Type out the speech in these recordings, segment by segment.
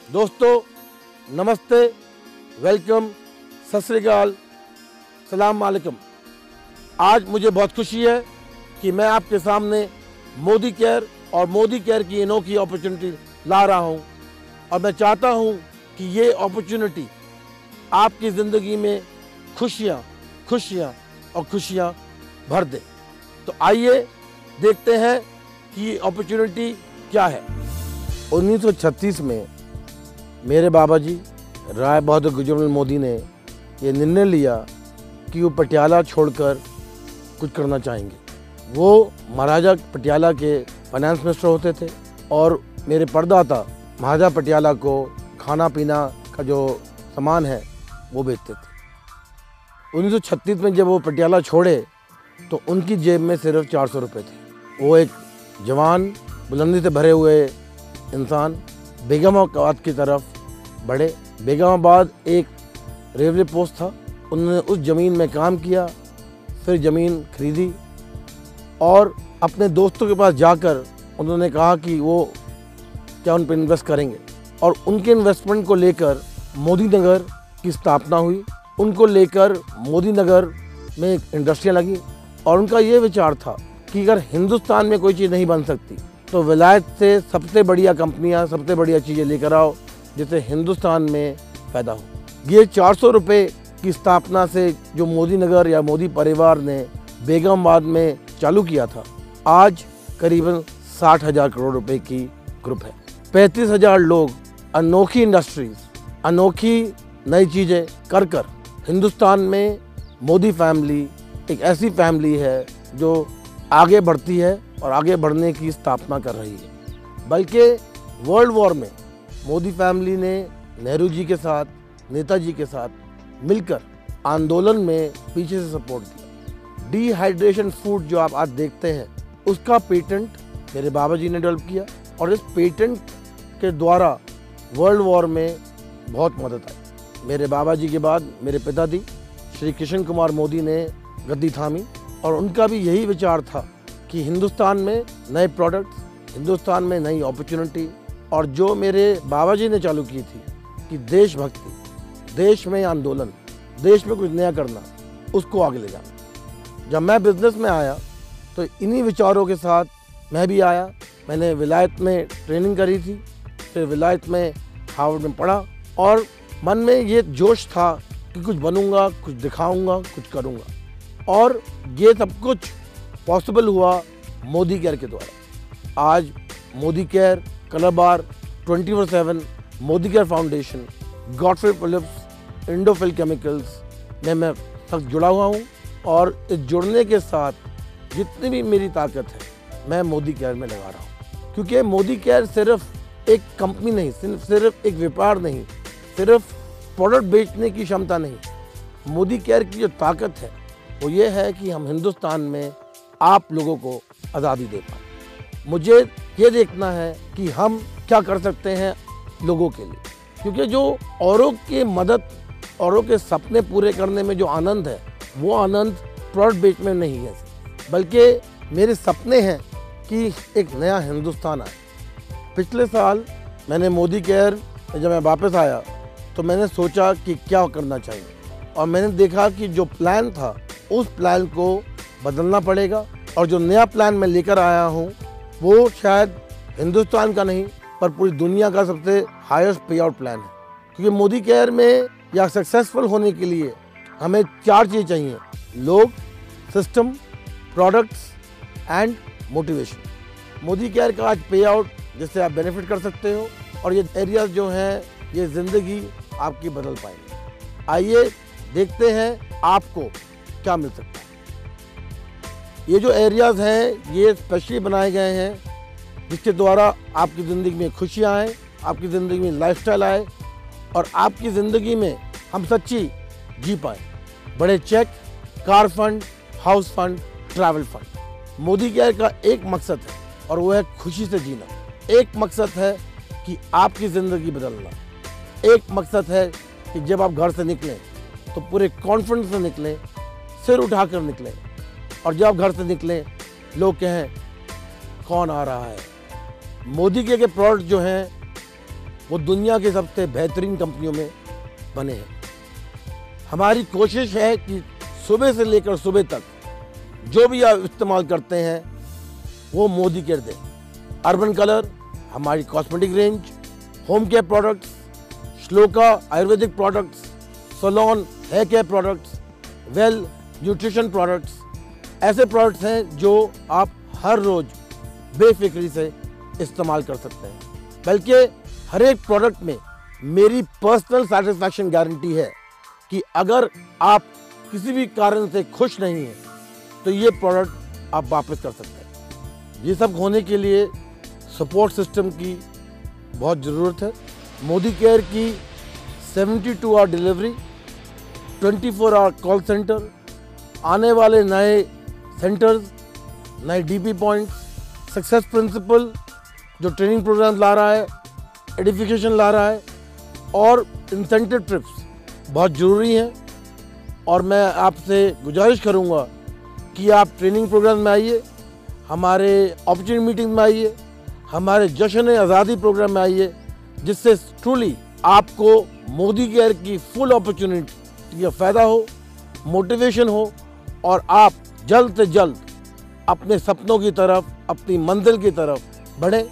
दोस्तों नमस्ते, वेलकम, सत श्री अकाल, सलाम वालेकुम। आज मुझे बहुत खुशी है कि मैं आपके सामने मोदी केयर और मोदी केयर की अनोखी अपॉर्चुनिटी ला रहा हूं और मैं चाहता हूं कि ये अपॉर्चुनिटी आपकी ज़िंदगी में खुशियां खुशियां और खुशियां भर दे। तो आइए देखते हैं कि ये अपॉर्चुनिटी क्या है। 1936 में मेरे बाबा जी राय बहादुर गुजरलाल मोदी ने ये निर्णय लिया कि वो पटियाला छोड़कर कुछ करना चाहेंगे। वो महाराजा पटियाला के फाइनेंस मिनिस्टर होते थे और मेरे परदाता महाराजा पटियाला को खाना पीना का जो सामान है वो बेचते थे। 1936 में जब वो पटियाला छोड़े तो उनकी जेब में सिर्फ 400 रुपये थे। वो एक जवान बुलंदी से भरे हुए इंसान बेगमाबाद की तरफ बढ़े। बेगमाबाद एक रेलवे पोस्ट था, उन्होंने उस ज़मीन में काम किया, फिर ज़मीन खरीदी और अपने दोस्तों के पास जाकर उन्होंने कहा कि वो क्या उन पर इन्वेस्ट करेंगे और उनके इन्वेस्टमेंट को लेकर मोदी नगर की स्थापना हुई। उनको लेकर मोदी नगर में एक इंडस्ट्रियाँ लगी और उनका ये विचार था कि अगर हिंदुस्तान में कोई चीज़ नहीं बन सकती तो विलायत से सबसे बढ़िया कंपनियां, सबसे बढ़िया चीज़ें लेकर आओ जिससे हिंदुस्तान में पैदा हो। ये 400 रुपये की स्थापना से जो मोदी नगर या मोदी परिवार ने बेगमाबाद में चालू किया था, आज करीबन 60,000 करोड़ रुपए की ग्रुप है। 35,000 लोग अनोखी इंडस्ट्रीज, अनोखी नई चीज़ें कर कर हिंदुस्तान में मोदी फैमिली एक ऐसी फैमिली है जो आगे बढ़ती है और आगे बढ़ने की स्थापना कर रही है। बल्कि वर्ल्ड वॉर में मोदी फैमिली ने नेहरू जी के साथ, नेताजी के साथ मिलकर आंदोलन में पीछे से सपोर्ट किया। डिहाइड्रेशन फूड जो आप आज देखते हैं उसका पेटेंट मेरे बाबा जी ने डेवलप किया और इस पेटेंट के द्वारा वर्ल्ड वॉर में बहुत मदद आई। मेरे बाबा जी के बाद मेरे पिताजी श्री कृष्ण कुमार मोदी ने गद्दी थामी और उनका भी यही विचार था कि हिंदुस्तान में नए प्रोडक्ट्स, हिंदुस्तान में नई अपॉर्चुनिटी और जो मेरे बाबा जी ने चालू की थी कि देशभक्ति, देश में आंदोलन, देश में कुछ नया करना, उसको आगे ले जाना। जब मैं बिजनेस में आया तो इन्हीं विचारों के साथ मैं भी आया। मैंने विलायत में ट्रेनिंग करी थी, फिर विलायत में हार्वर्ड में पढ़ा और मन में ये जोश था कि कुछ बनूंगा, कुछ दिखाऊंगा, कुछ करूंगा और ये सब कुछ पॉसिबल हुआ मोदी केयर के द्वारा। आज मोदी केयर, कलर बार, 24/7, Modi care foundation, Godfrey Phillips, Indofil chemicals में मैं सख्त जुड़ा हुआ हूँ और इस जुड़ने के साथ जितनी भी मेरी ताकत है मैं मोदी केयर में लगा रहा हूँ। क्योंकि मोदी केयर सिर्फ एक कंपनी नहीं, सिर्फ एक व्यापार नहीं, सिर्फ प्रोडक्ट बेचने की क्षमता नहीं। मोदी केयर की जो ताकत है वो ये है कि हम हिंदुस्तान में आप लोगों को आज़ादी दे पाएँ। मुझे ये देखना है कि हम क्या कर सकते हैं लोगों के लिए, क्योंकि जो औरों की मदद, औरों के सपने पूरे करने में जो आनंद है वो आनंद प्रोडक्ट बेचने में नहीं है, बल्कि मेरे सपने हैं कि एक नया हिंदुस्तान आए। पिछले साल मैंने मोदी केयर जब मैं वापस आया तो मैंने सोचा कि क्या करना चाहिए और मैंने देखा कि जो प्लान था उस प्लान को बदलना पड़ेगा और जो नया प्लान मैं लेकर आया हूँ वो शायद हिंदुस्तान का नहीं पर पूरी दुनिया का सबसे हाईएस्ट पे आउट प्लान है। क्योंकि मोदी केयर में या सक्सेसफुल होने के लिए हमें 4 चीज़ चाहिए: लोग, system, products and motivation. Modi care का आज पे आउट जिससे आप बेनिफिट कर सकते हो और ये एरियाज जो हैं ये ज़िंदगी आपकी बदल पाएंगे। आइए देखते हैं आपको क्या मिल सकता है। ये जो एरियाज़ हैं ये स्पेशली बनाए गए हैं जिसके द्वारा आपकी ज़िंदगी में खुशियाँ आए, आपकी ज़िंदगी में लाइफस्टाइल आए और आपकी ज़िंदगी में हम सच्ची जी पाए। बड़े check, car fund, house fund, travel fund. Modicare का एक मकसद है और वो है खुशी से जीना। एक मकसद है कि आपकी ज़िंदगी बदलना। एक मकसद है कि जब आप घर से निकलें तो पूरे कॉन्फिडेंस से निकलें, सिर उठाकर निकलें और जब आप घर से निकलें लोग कहें कौन आ रहा है। मोदी के प्रोडक्ट जो हैं वो दुनिया के सबसे बेहतरीन कंपनियों में बने हैं। हमारी कोशिश है कि सुबह से लेकर सुबह तक जो भी आप इस्तेमाल करते हैं वो मोदी केयर दें। अर्बन कलर हमारी cosmetic range, home care products, Shloka ayurvedic products, salon hair care products, well nutrition products, ऐसे प्रोडक्ट्स हैं जो आप हर रोज बेफिक्री से इस्तेमाल कर सकते हैं। बल्कि हर एक प्रोडक्ट में मेरी पर्सनल सेटिस्फैक्शन गारंटी है कि अगर आप किसी भी कारण से खुश नहीं हैं तो ये प्रोडक्ट आप वापस कर सकते हैं। ये सब होने के लिए सपोर्ट सिस्टम की बहुत ज़रूरत है। मोदी केयर की 72 hour delivery, 24 hour call centre, आने वाले नए सेंटर्स, नए डीपी पॉइंट्स, सक्सेस प्रिंसिपल जो ट्रेनिंग प्रोग्राम ला रहा है, एडिफिकेशन ला रहा है और इंसेंटिव ट्रिप्स बहुत ज़रूरी हैं। और मैं आपसे गुजारिश करूंगा कि आप ट्रेनिंग प्रोग्राम में आइए, हमारे अपॉर्चुनिटी मीटिंग में आइए, हमारे जश्न आज़ादी प्रोग्राम में आइए, जिससे ट्रूली आपको मोदी केयर की फुल अपॉर्चुनिटी का फ़ायदा हो, मोटिवेशन हो और आप जल्द से जल्द अपने सपनों की तरफ, अपनी मंजिल की तरफ बढ़ें।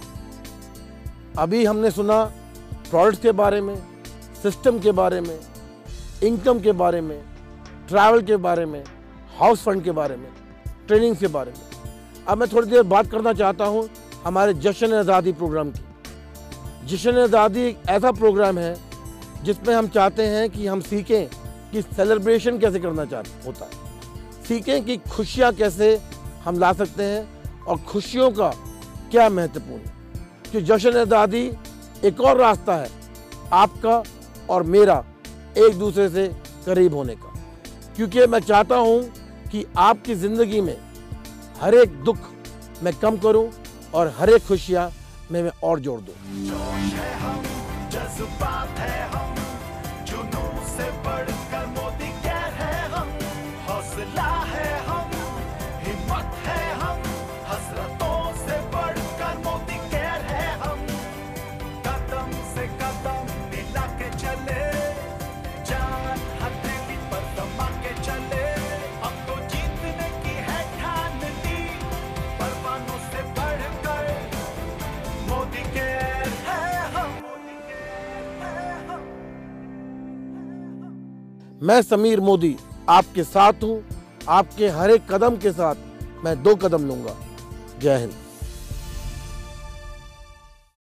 अभी हमने सुना प्रोडक्ट्स के बारे में, सिस्टम के बारे में, इनकम के बारे में, ट्रैवल के बारे में, हाउस फंड के बारे में, ट्रेनिंग के बारे में। अब मैं थोड़ी देर बात करना चाहता हूँ हमारे जश्न आज़ादी प्रोग्राम की। जश्न आज़ादी एक ऐसा प्रोग्राम है जिसमें हम चाहते हैं कि हम सीखें कि सेलिब्रेशन कैसे करना होता है, सीखें कि खुशियाँ कैसे हम ला सकते हैं और खुशियों का क्या महत्वपूर्ण है। कि जश्न आज़ादी एक और रास्ता है आपका और मेरा एक दूसरे से करीब होने का, क्योंकि मैं चाहता हूं कि आपकी ज़िंदगी में हर एक दुख मैं कम करूं और हर एक खुशियां मैं और जोड़ दूं। जोश है हम, जज्बात है हम, जुनून से बढ़कर मोदी केयर है हम, हौसला है हम, हिम्मत है हम, हसरतों से बढ़कर मोदी केयर है हम, कदम से कदम मिला के चले, जान हथेली पर दबा के चले, अब तो जीतने की है ठान ली, परवानों से बढ़कर मोदी केयर है हम। मैं समीर मोदी आपके साथ हूं, आपके हर एक कदम के साथ मैं 2 कदम लूंगा। जय हिंद।